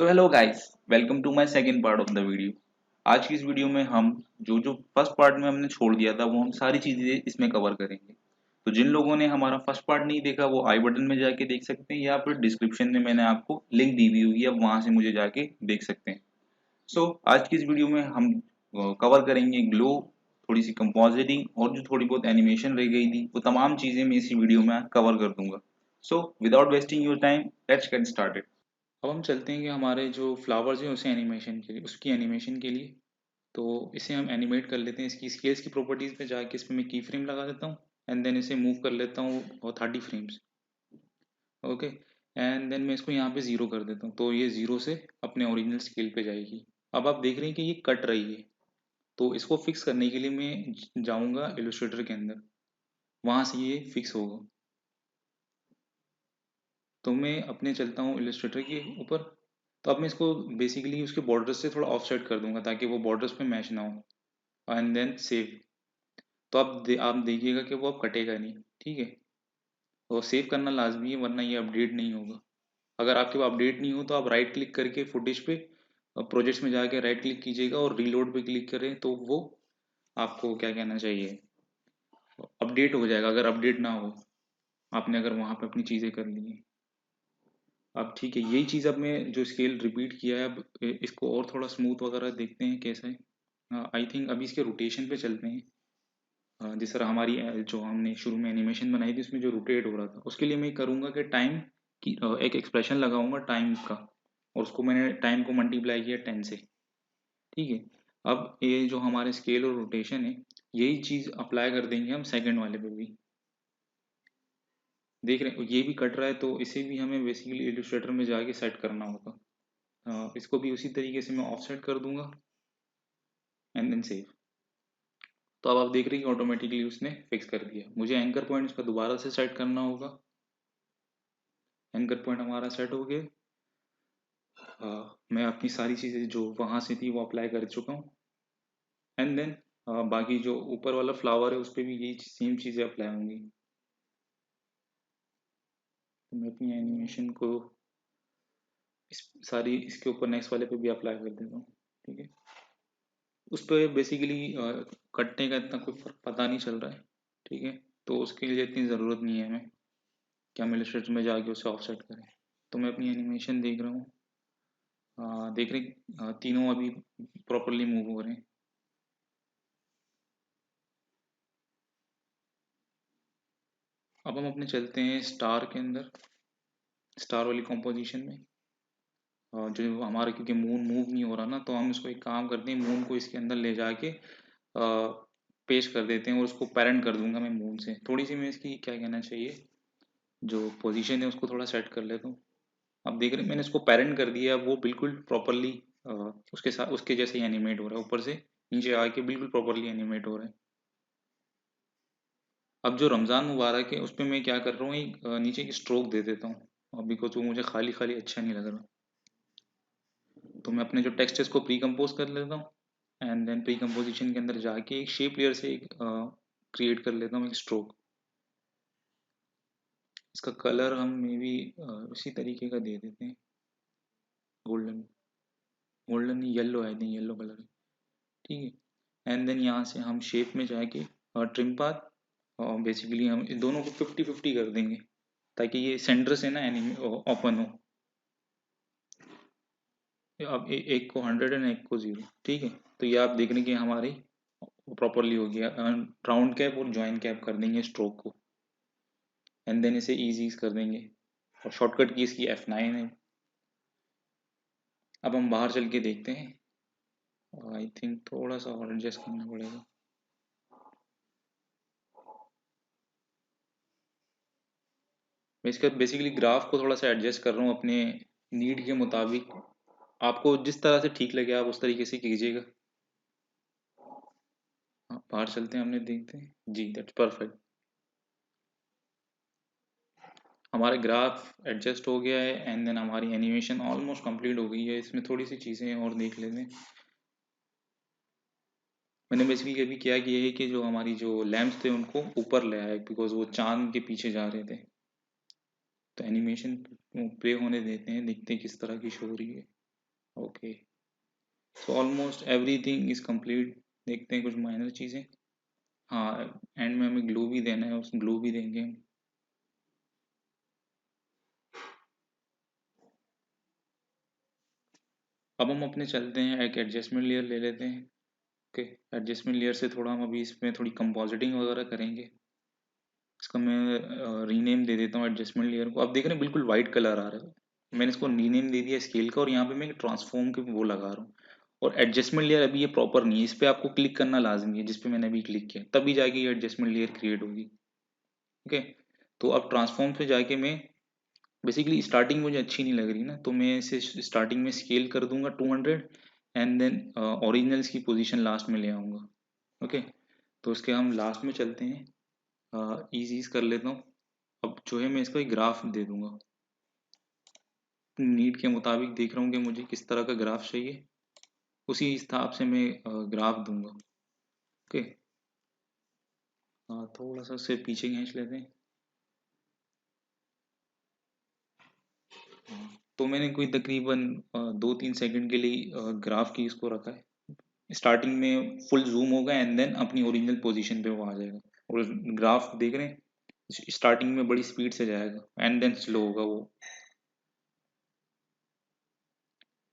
So hello guys, welcome to my second part of the video. आज की इस video में हम जो जो फर्स्ट पार्ट में हमने छोड़ दिया था वो हम सारी चीजें इसमें कवर करेंगे। तो जिन लोगों ने हमारा फर्स्ट पार्ट नहीं देखा वो आई बटन में जाके देख सकते हैं या फिर डिस्क्रिप्शन में मैंने आपको लिंक दी हुई होगी, आप वहां से मुझे जाके देख सकते हैं। सो आज की इस वीडियो में हम कवर करेंगे ग्लो, थोड़ी सी कंपोजिटिंग और जो थोड़ी बहुत एनिमेशन रह गई थी वो तमाम चीजें मैं इसी वीडियो में कवर कर दूंगा। So without wasting your time, let's get started. अब हम चलते हैं कि हमारे जो फ्लावर्स हैं उसे एनिमेशन के लिए उसकी एनिमेशन के लिए तो इसे हम एनिमेट कर लेते हैं। इसकी स्केल्स की प्रॉपर्टीज पे जाके इस पे मैं की फ्रेम लगा देता हूँ एंड देन इसे मूव कर लेता हूँ और 30 फ्रेम्स। ओके, एंड देन मैं इसको यहाँ पे ज़ीरो कर देता हूँ तो ये ज़ीरो से अपने ओरिजिनल स्केल पे जाएगी। अब आप देख रहे हैं कि ये कट रही है, तो इसको फिक्स करने के लिए मैं जाऊँगा इलस्ट्रेटर के अंदर, वहाँ से ये फिक्स होगा। तो मैं अपने चलता हूँ इलस्ट्रेटर के ऊपर। तो अब मैं इसको बेसिकली उसके बॉर्डर्स से थोड़ा ऑफसेट कर दूंगा ताकि वो बॉर्डर्स पे मैच ना हो, एंड देन सेव। तो आप देखिएगा कि वो अब कटेगा नहीं, ठीक है। तो सेव करना लाजमी है वरना ये अपडेट नहीं होगा। अगर आपके पास अपडेट नहीं हो तो आप राइट क्लिक करके फुटेज पे प्रोजेक्ट्स में जाके राइट क्लिक कीजिएगा और रीलोड पे क्लिक करें तो वो आपको क्या कहना चाहिए, अपडेट हो जाएगा। अगर अपडेट ना हो, आपने अगर वहाँ पे अपनी चीज़ें कर ली हैं। अब ठीक है, यही चीज़ अब मैं जो स्केल रिपीट किया है अब इसको और थोड़ा स्मूथ वगैरह देखते हैं कैसा है। आई थिंक अभी इसके रोटेशन पे चलते हैं। जिस तरह हमारी जो हमने शुरू में एनिमेशन बनाई थी उसमें जो रोटेट हो रहा था उसके लिए मैं करूँगा कि टाइम की एक एक्सप्रेशन लगाऊंगा टाइम का, और उसको मैंने टाइम को मल्टीप्लाई किया 10 से। ठीक है, अब ये जो हमारे स्केल और रोटेशन है यही चीज़ अप्लाई कर देंगे हम सेकंड वाले पे भी। देख रहे हैं ये भी कट रहा है तो इसे भी हमें बेसिकली इलस्ट्रेटर में जाके सेट करना होगा। इसको भी उसी तरीके से मैं ऑफसेट कर दूंगा एंड देन सेव। तो अब आप देख रहे हैं कि ऑटोमेटिकली उसने फिक्स कर दिया। मुझे एंकर पॉइंट इसका दोबारा से सेट करना होगा। एंकर पॉइंट हमारा सेट हो गया। मैं अपनी सारी चीज़ें जो वहाँ से थी वो अप्लाई कर चुका हूँ, एंड देन बाकी जो ऊपर वाला फ्लावर है उस पर भी यही सेम चीज़ें अप्लाई होंगी। तो मैं अपनी एनिमेशन को इस सारी इसके ऊपर नेक्स्ट वाले पे भी अप्लाई कर देता हूँ। ठीक है, उस पर बेसिकली कटने का इतना कोई फर्क पता नहीं चल रहा है। ठीक है, तो उसके लिए इतनी ज़रूरत नहीं है हमें कि हम इलस्ट्रेटर में जाके उसे ऑफसेट करें। तो मैं अपनी एनिमेशन देख रहा हूँ। देख रहे तीनों अभी प्रॉपरली मूव हो रहे हैं। अब हम अपने चलते हैं स्टार के अंदर, स्टार वाली कॉम्पोजिशन में। जो हमारा क्योंकि मून मूव नहीं हो रहा ना तो हम इसको एक काम करते हैं, मून को इसके अंदर ले जाके पेश कर देते हैं और उसको पेरेंट कर दूंगा मैं मून से। थोड़ी सी मैं इसकी क्या कहना चाहिए जो पोजीशन है उसको थोड़ा सेट कर लेता हूँ। अब देख रहे हैं मैंने इसको पेरेंट कर दिया, वो बिल्कुल प्रॉपरली उसके साथ उसके जैसे ही एनिमेट हो रहा है, ऊपर से नीचे आके बिल्कुल प्रॉपरली एनिमेट हो रहा है। अब जो रमज़ान मुबारक है उस पर मैं क्या कर रहा हूँ, एक नीचे की स्ट्रोक दे देता हूँ बिकॉज वो मुझे खाली खाली अच्छा नहीं लग रहा। तो मैं अपने जो टेक्स्ट है इसको प्री कंपोज कर लेता हूँ एंड देन प्री कंपोजिशन के अंदर जाके एक शेप लेयर से एक क्रिएट कर लेता हूँ एक स्ट्रोक। इसका कलर हम मे बी उसी तरीके का दे देते हैं, गोल्डन, गोल्डन येलो है, नहीं येलो कलर है। ठीक है, एंड देन यहाँ से हम शेप में जाके ट्रिम पाथ बेसिकली हम इन दोनों को 50-50 कर देंगे ताकि ये सेंटर से ना एनिमे ओपन हो। अब एक को 100 एंड एक को 0। ठीक है, तो ये आप देख रहे हैं कि हमारी प्रॉपरली हो गया। राउंड कैप और ज्वाइन कैप कर देंगे स्ट्रोक को एंड देन इसे इजी कर देंगे, और शॉर्टकट की इसकी F9 है। अब हम बाहर चल के देखते हैं, आई थिंक थोड़ा सा और एडजस्ट करना पड़ेगा। मैं इसका बेसिकली ग्राफ को थोड़ा सा एडजस्ट कर रहा हूँ अपने नीड के मुताबिक। आपको जिस तरह से ठीक लगे आप उस तरीके से कीजिएगा। हाँ, बाहर चलते हैं, हमने देखते हैं जी, दैट्स परफेक्ट। हमारा ग्राफ एडजस्ट हो गया है एंड देन हमारी एनिमेशन ऑलमोस्ट कंप्लीट हो गई है। इसमें थोड़ी सी चीज़ें और देख लेते हैं। मैंने बेसिकली अभी क्या किया है कि जो हमारी जो लैंप्स थे उनको ऊपर ले आया बिकॉज वो चांद के पीछे जा रहे थे। तो एनिमेशन प्ले होने देते हैं, देखते हैं किस तरह की शो हो रही है। Okay, so almost everything is complete. देखते हैं कुछ माइनर चीज़ें। हाँ, एंड में हमें ग्लू भी देना है, उस ग्लू भी देंगे हम। अब हम अपने चलते हैं, एक एडजस्टमेंट लेयर ले लेते हैं। ओके, एडजस्टमेंट लेयर से थोड़ा हम अभी इसमें थोड़ी कंपोजिटिंग वगैरह करेंगे। इसका मैं रीनेम दे देता हूँ एडजस्टमेंट लेयर को। आप देख रहे हैं बिल्कुल वाइट कलर आ रहा है। मैंने इसको रीनेम दे दिया स्केल का, और यहाँ पे मैं ट्रांसफॉर्म के वो लगा रहा हूँ। और एडजस्टमेंट लेयर अभी ये प्रॉपर नहीं है, इस पर आपको क्लिक करना लाजमी है, जिस पे मैंने अभी क्लिक किया तभी जाके ये एडजस्टमेंट लेयर क्रिएट होगी। ओके, तो अब ट्रांसफॉर्म पे जाके मैं बेसिकली स्टार्टिंग मुझे अच्छी नहीं लग रही ना, तो मैं इसे स्टार्टिंग में स्केल कर दूंगा 200, एंड देन ओरिजिनल्स की पोजीशन लास्ट में ले आऊँगा। ओके, तो उसके हम लास्ट में चलते हैं, ईज कर लेता हूँ। अब जो है मैं इसको एक ग्राफ दे दूंगा, नीड के मुताबिक देख रहा हूँ कि मुझे किस तरह का ग्राफ चाहिए, उसी हिसाब से मैं ग्राफ दूंगा। ओके, थोड़ा सा उससे पीछे खींच लेते हैं। तो मैंने कोई तकरीबन 2-3 सेकंड के लिए ग्राफ की इसको रखा है। स्टार्टिंग में फुल जूम होगा, एंड देन अपनी ओरिजिनल पोजीशन पे वो आ जाएगा। और ग्राफ देख रहे हैं, स्टार्टिंग में बड़ी स्पीड से जाएगा, एंड देन स्लो होगा वो।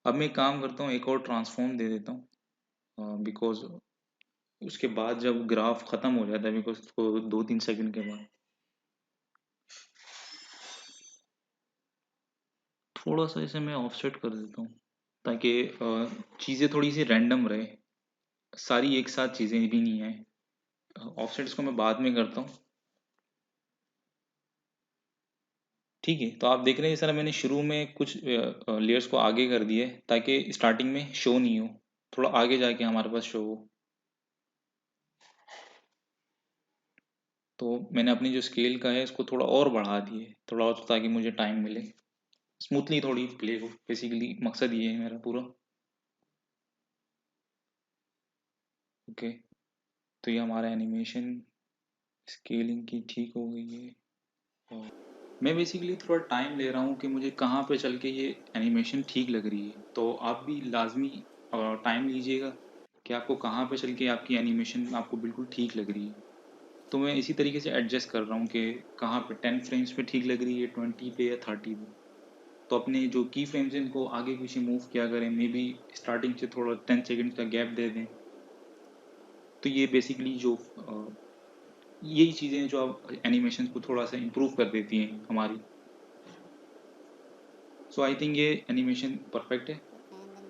अब मैं एक काम करता हूँ, एक और ट्रांसफॉर्म दे देता हूँ, बिकॉज उसके बाद जब ग्राफ खत्म हो जाता है, बिकॉज उसको 2-3 सेकंड के बाद थोड़ा सा इसे मैं ऑफसेट कर देता हूँ, ताकि चीज़ें थोड़ी सी रैंडम रहे, सारी एक साथ चीज़ें भी नहीं आए। ऑफसेट इसको मैं बाद में करता हूँ। ठीक है, तो आप देख रहे हैं सर, मैंने शुरू में कुछ लेयर्स को आगे कर दिए ताकि स्टार्टिंग में शो नहीं हो, थोड़ा आगे जाके हमारे पास शो हो। तो मैंने अपनी जो स्केल का है इसको थोड़ा और बढ़ा दिए, थोड़ा और, ताकि मुझे टाइम मिले, स्मूथली थोड़ी प्ले हो। बेसिकली मकसद ये है मेरा पूरा। ओके, तो ये हमारा एनिमेशन स्केलिंग की ठीक हो गई है। और मैं बेसिकली थोड़ा टाइम ले रहा हूँ कि मुझे कहाँ पे चल के ये एनिमेशन ठीक लग रही है, तो आप भी लाजमी टाइम लीजिएगा कि आपको कहाँ पे चल के आपकी एनिमेशन आपको बिल्कुल ठीक लग रही है। तो मैं इसी तरीके से एडजस्ट कर रहा हूँ कि कहाँ पे 10 फ्रेम्स पे ठीक लग रही है, 20 पे या 30 पे। तो अपने जो की फ्रेम्स हैं इनको आगे पीछे मूव किया करें, मे बी स्टार्टिंग से थोड़ा 10 सेकेंड का गैप दे दें। तो ये बेसिकली जो यही चीज़ें हैं जो आप एनिमेशन को थोड़ा सा इम्प्रूव कर देती हैं हमारी। सो आई थिंक ये एनिमेशन परफेक्ट है।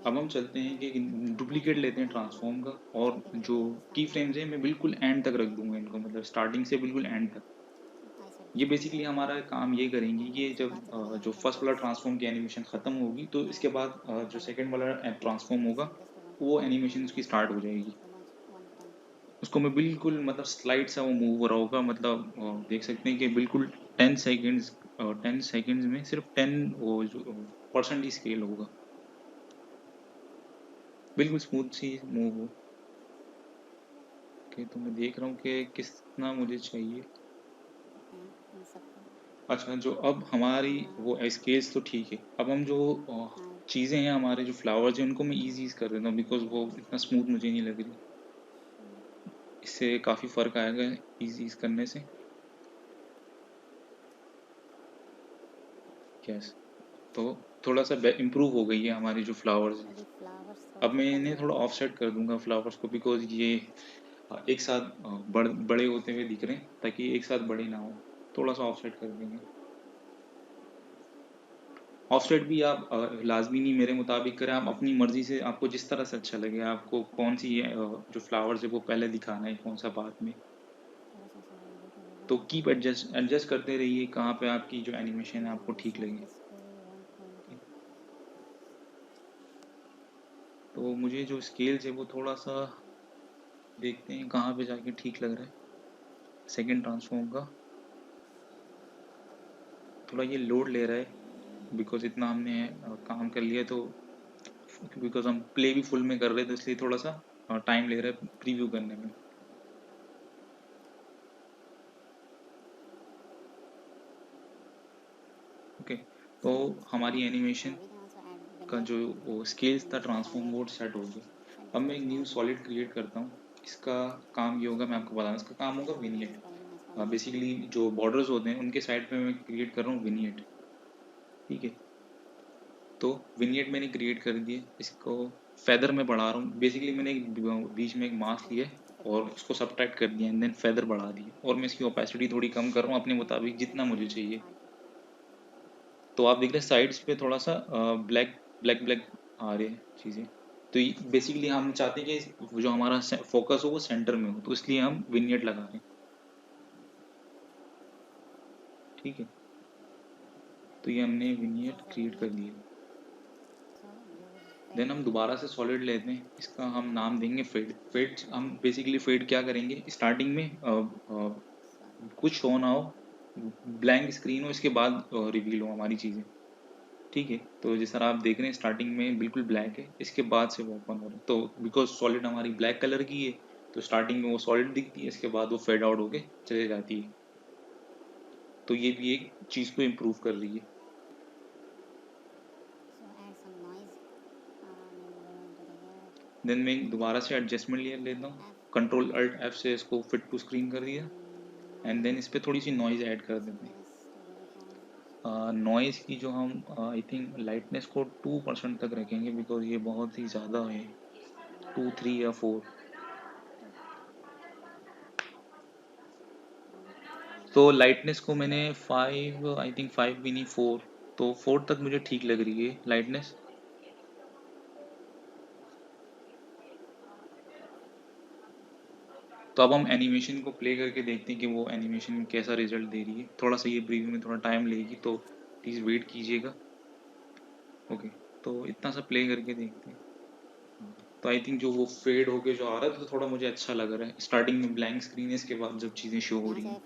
अब हम चलते हैं कि डुप्लीकेट लेते हैं ट्रांसफॉर्म का, और जो की फ्रेम्स हैं मैं बिल्कुल एंड तक रख दूंगा इनको, मतलब स्टार्टिंग से बिल्कुल एंड तक। ये बेसिकली हमारा काम ये करेंगे, ये जब जो फर्स्ट वाला ट्रांसफॉर्म की एनिमेशन ख़त्म होगी, तो इसके बाद जो सेकंड वाला ट्रांसफॉर्म होगा वो एनिमेशन उसकी स्टार्ट हो जाएगी। उसको मैं बिल्कुल मतलब स्लाइड सा वो मूव हो रहा होगा, मतलब देख सकते हैं कि बिल्कुल 10 सेकेंड्स, 10 सेकेंड्स में सिर्फ 10 वो जो परसेंट ही स्केल होगा, बिल्कुल स्मूथ सी मूव हो। ओके, तो मैं देख रहा हूँ कि कितना मुझे चाहिए। अच्छा, जो अब हमारी वो स्केल्स तो ठीक है, अब हम जो चीज़ें हैं, हमारे जो फ्लावर्स हैं उनको मैं ईज कर देता हूँ, बिकॉज वो इतना स्मूथ मुझे नहीं लग रही। इससे काफ़ी फ़र्क आएगा ईज करने से। यस, तो थोड़ा सा इम्प्रूव हो गई है हमारी जो फ्लावर्स हैं। अब मैं इन्हें थोड़ा ऑफसेट कर दूंगा फ्लावर्स को, बिकॉज ये एक साथ बड़े होते हुए दिख रहे हैं, ताकि एक साथ बड़े ना हो। थोड़ा सा ऑफसेट कर देंगे। ऑफसेट भी आप लाजमी नहीं मेरे मुताबिक करें, आप अपनी मर्जी से, आपको जिस तरह से अच्छा लगे, आपको कौन सी जो फ्लावर्स है वो पहले दिखाना है, कौन सा बाद में। तो कीप एडजस्ट एडजस्ट करते रहिए कहाँ पे आपकी जो एनिमेशन है आपको ठीक लगे। तो मुझे जो स्केल्स है वो थोड़ा सा देखते हैं कहाँ पे जाके ठीक लग रहा है। सेकंड ट्रांसफॉर्म का थोड़ा ये लोड ले रहा है, बिकॉज इतना हमने काम कर लिया, तो बिकॉज हम प्ले भी फुल में कर रहे थे, इसलिए थोड़ा सा टाइम ले रहा है प्रीव्यू करने में। ओके, तो हमारी एनिमेशन आपका जो वो स्केल्स था ट्रांसफॉर्म मोड सेट हो गया। अब मैं एक न्यू सॉलिड क्रिएट करता हूँ। इसका काम ये होगा, मैं आपको बता दूँ, इसका काम होगा विनिएट। बेसिकली जो बॉर्डर्स होते हैं उनके साइड पे मैं क्रिएट कर रहा हूँ विनिएट। ठीक है, तो विनिएट मैंने क्रिएट कर दिए। इसको फेदर में बढ़ा रहा हूँ। बेसिकली मैंने एक बीच में एक मास्क लिया है और उसको सब्ट्रैक्ट कर दिया एंड देन फेदर बढ़ा दिया, और मैं इसकी ओपेसिटी थोड़ी कम कर रहा हूँ अपने मुताबिक जितना मुझे चाहिए। तो आप देख रहे हैं साइड्स पे थोड़ा सा ब्लैक ब्लैक ब्लैक आ रहे हैं चीज़ें। तो बेसिकली हम चाहते हैं कि जो हमारा फोकस हो वो सेंटर में हो, तो इसलिए हम विनिएट लगा रहे हैं। ठीक है, तो ये हमने विनिएट क्रिएट कर दिया। देन हम दोबारा से सॉलिड लेते हैं। इसका हम नाम देंगे फेड। फेड हम बेसिकली फेड क्या करेंगे, स्टार्टिंग में कुछ शो ना हो, ब्लैंक स्क्रीन हो, इसके बाद रिवील हो हमारी चीज़ें। ठीक है, तो जिस तरह आप देख रहे हैं स्टार्टिंग में बिल्कुल ब्लैक है, इसके बाद से वो ओपन हो रहा है। तो बिकॉज सॉलिड हमारी ब्लैक कलर की है, तो स्टार्टिंग में वो सॉलिड दिखती है, इसके बाद वो फेड आउट होके चले जाती है। तो ये भी एक चीज़ को इम्प्रूव कर रही है। देन मैं दोबारा से एडजस्टमेंट लेयर लेता हूँ, कंट्रोल अल्ट एफ से इसको फिट टू स्क्रीन कर दिया एंड देन इस पर थोड़ी सी नॉइज़ ऐड कर देते हैं। नॉइज़ की जो हम आई थिंक लाइटनेस को 2% तक रखेंगे, बिकॉज ये बहुत ही ज़्यादा है, 2 3 या 4। तो लाइटनेस को मैंने 5, आई थिंक 5 भी नहीं, 4, तो 4 तक मुझे ठीक लग रही है लाइटनेस। तो अब हम एनिमेशन को प्ले करके देखते हैं कि वो एनिमेशन कैसा रिजल्ट दे रही है। थोड़ा सा ये प्रीव्यू में थोड़ा टाइम लेगी, तो प्लीज़ वेट कीजिएगा। ओके, तो इतना सा प्ले करके देखते हैं। हाँ, तो आई थिंक जो वो फेड होके जो आ रहा है तो थोड़ा मुझे अच्छा लग रहा है। स्टार्टिंग में ब्लैंक स्क्रीन है, इसके बाद जब चीज़ें शो हो रही हैं।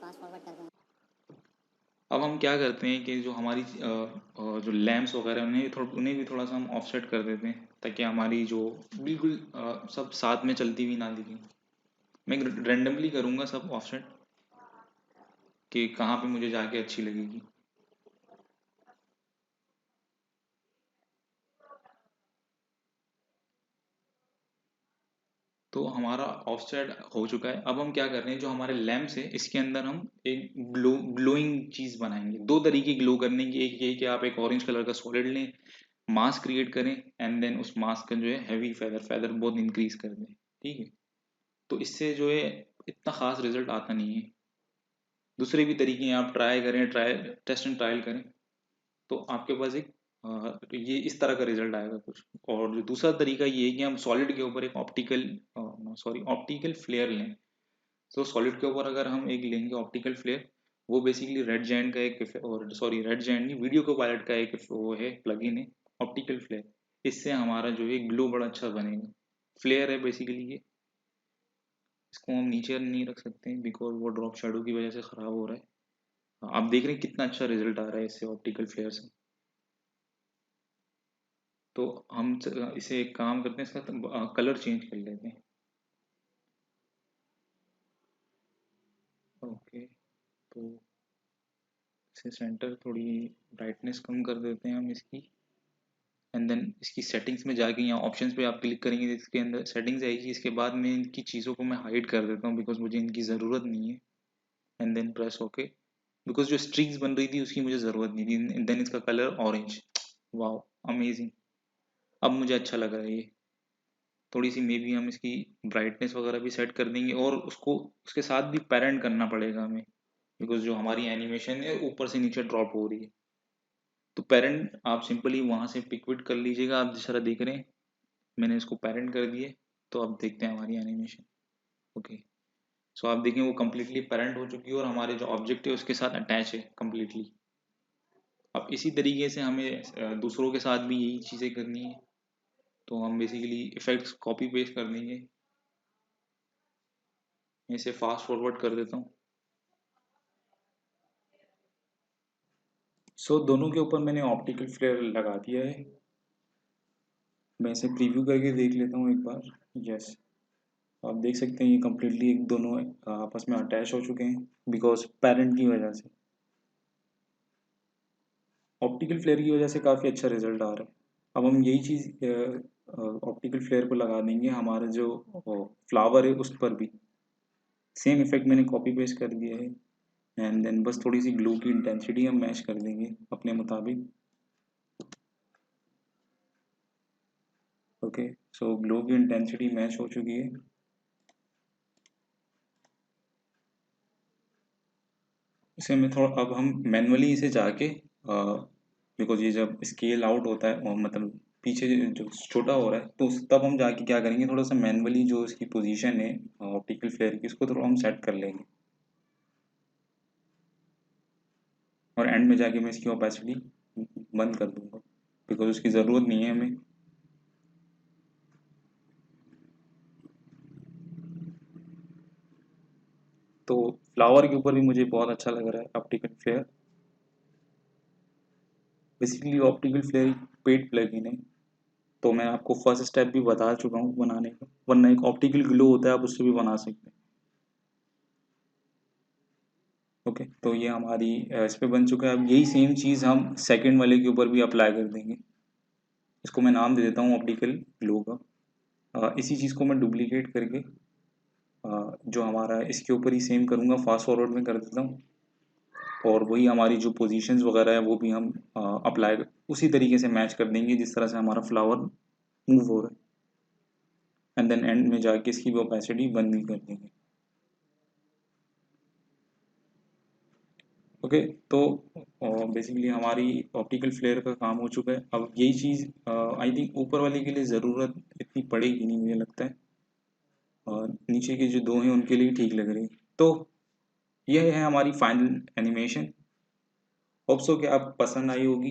अब हम क्या करते हैं कि जो हमारी जो लैम्प्स वगैरह उन्हें भी थोड़ा सा हम ऑफसेट कर देते हैं, ताकि हमारी जो बिल्कुल सब साथ में चलती हुई ना दिखे। मैं रेंडमली करूँगा सब ऑफसेट कि कहाँ पे मुझे जाके अच्छी लगेगी। तो हमारा ऑफसेट हो चुका है। अब हम क्या कर रहे हैं, जो हमारे लैम्प्स है इसके अंदर हम एक ग्लोइंग चीज़ बनाएंगे। दो तरीके ग्लो करने की, एक ये कि आप एक ऑरेंज कलर का सॉलिड लें, मास्क क्रिएट करें एंड देन उस मास्क का जो है हैवी फेदर फेदर बहुत इंक्रीज कर दें। ठीक है, तो इससे जो है इतना खास रिजल्ट आता नहीं है। दूसरे भी तरीके हैं, आप ट्राई करें, टेस्ट एंड ट्रायल करें, तो आपके पास एक तो ये इस तरह का रिजल्ट आएगा कुछ। और जो दूसरा तरीका ये है कि हम सॉलिड के ऊपर एक ऑप्टिकल फ्लेयर लें। तो सॉलिड के ऊपर अगर हम एक लेंगे ऑप्टिकल फ्लेयर, वो बेसिकली रेड जैंट का एक, और सॉरी रेड जैंट नहीं, वीडियो को पायलट का एक वो है, प्लगइन है ऑप्टिकल फ्लेयर। इससे हमारा जो है ग्लो बड़ा अच्छा बनेगा। फ्लेयर है बेसिकली ये। इसको हम नीचे नहीं रख सकते बिकॉज वो ड्रॉप शेडो की वजह से ख़राब हो रहा है। आप देख रहे हैं कितना अच्छा रिजल्ट आ रहा है इससे ऑप्टिकल फ्लेयर से। तो हम इसे एक काम करते हैं, इसका कलर चेंज कर लेते हैं। ओके, तो इसे सेंटर थोड़ी ब्राइटनेस कम कर देते हैं हम इसकी। एंड देन इसकी सेटिंग्स में जाके यहाँ ऑप्शंस पे आप क्लिक करेंगे तो इसके अंदर सेटिंग्स आएगी। इसके बाद में इनकी चीज़ों को मैं हाइड कर देता हूँ बिकॉज मुझे इनकी ज़रूरत नहीं है। And then press okay, because जो स्ट्रीक्स बन रही थी उसकी मुझे ज़रूरत नहीं थी। देन इसका कलर ऑरेंज, वाह अमेजिंग, अब मुझे अच्छा लग रहा है ये। थोड़ी सी मे बी हम इसकी ब्राइटनेस वगैरह भी सेट कर देंगे, और उसको उसके साथ भी पेरेंट करना पड़ेगा हमें, बिकॉज जो हमारी एनिमेशन है ऊपर से नीचे ड्रॉप हो रही है। तो पेरेंट आप सिंपली वहाँ से पिकविट कर लीजिएगा। आप जिस तरह देख रहे हैं मैंने इसको पेरेंट कर दिए, तो अब देखते हैं हमारी एनिमेशन। ओके, सो आप देखें वो कम्प्लीटली पेरेंट हो चुकी है और हमारे जो ऑब्जेक्ट है उसके साथ अटैच है कम्प्लीटली। अब इसी तरीके से हमें दूसरों के साथ भी यही चीज़ें करनी है। तो हम बेसिकली इफेक्ट्स कॉपी पेस्ट कर देंगे। मैं इसे फास्ट फॉरवर्ड कर देता हूँ। सो दोनों के ऊपर मैंने ऑप्टिकल फ्लेयर लगा दिया है। मैं इसे प्रीव्यू करके देख लेता हूँ एक बार। यस, आप देख सकते हैं ये कम्प्लीटली एक दोनों आपस में अटैच हो चुके हैं बिकॉज पेरेंट की वजह से, ऑप्टिकल फ्लेयर की वजह से काफ़ी अच्छा रिजल्ट आ रहा है। अब हम यही चीज़ ऑप्टिकल फ्लेयर को लगा देंगे हमारा जो फ्लावर है उस पर भी। सेम इफेक्ट मैंने कॉपी पेस्ट कर दिया है, एंड देन बस थोड़ी सी ग्लू की इंटेंसिटी हम मैच कर देंगे अपने मुताबिक। ओके, सो ग्लू की इंटेंसिटी मैच हो चुकी है। इसे मैं थोड़ा, अब हम मैनुअली इसे जाके, बिकॉज ये जब स्केल आउट होता है और मतलब पीछे जो छोटा हो रहा है, तो तब हम जाके क्या करेंगे, थोड़ा सा मैनुअली जो इसकी पोजीशन है ऑप्टिकल फ्लेयर की, उसको थोड़ा हम सेट कर लेंगे, और एंड में जाके मैं इसकी ओपेसिटी बंद कर दूंगा बिकॉज उसकी ज़रूरत नहीं है हमें। तो फ्लावर के ऊपर भी मुझे बहुत अच्छा लग रहा है optical flare. Basically optical flare एक पेड प्लगइन है, तो मैं आपको फर्स्ट स्टेप भी बता चुका हूँ बनाने का, वरना एक ऑप्टिकल ग्लो होता है, आप उससे भी बना सकते हैं। ओके, तो ये हमारी इस पे बन चुका है। अब यही सेम चीज़ हम सेकंड वाले के ऊपर भी अप्लाई कर देंगे। इसको मैं नाम दे देता हूँ ऑप्टिकल ग्लो का। इसी चीज़ को मैं डुप्लीकेट करके जो हमारा इसके ऊपर ही सेम करूँगा, फास्ट फॉरवर्ड में कर देता हूँ, और वही हमारी जो पोजीशंस वगैरह है वो भी हम अप्लाई उसी तरीके से मैच कर देंगे जिस तरह से हमारा फ्लावर मूव हो रहा है, एंड देन एंड में जाके इसकी भी ओपेसिटी बंद भी कर देंगे। ओके, तो बेसिकली हमारी ऑप्टिकल फ्लेयर का काम हो चुका है। अब यही चीज़ आई थिंक ऊपर वाले के लिए ज़रूरत इतनी पड़ेगी नहीं, मुझे लगता है, और नीचे के जो दो हैं उनके लिए ठीक लग रही है। तो यह है हमारी फाइनल एनिमेशन। होप सो कि आप पसंद आई होगी।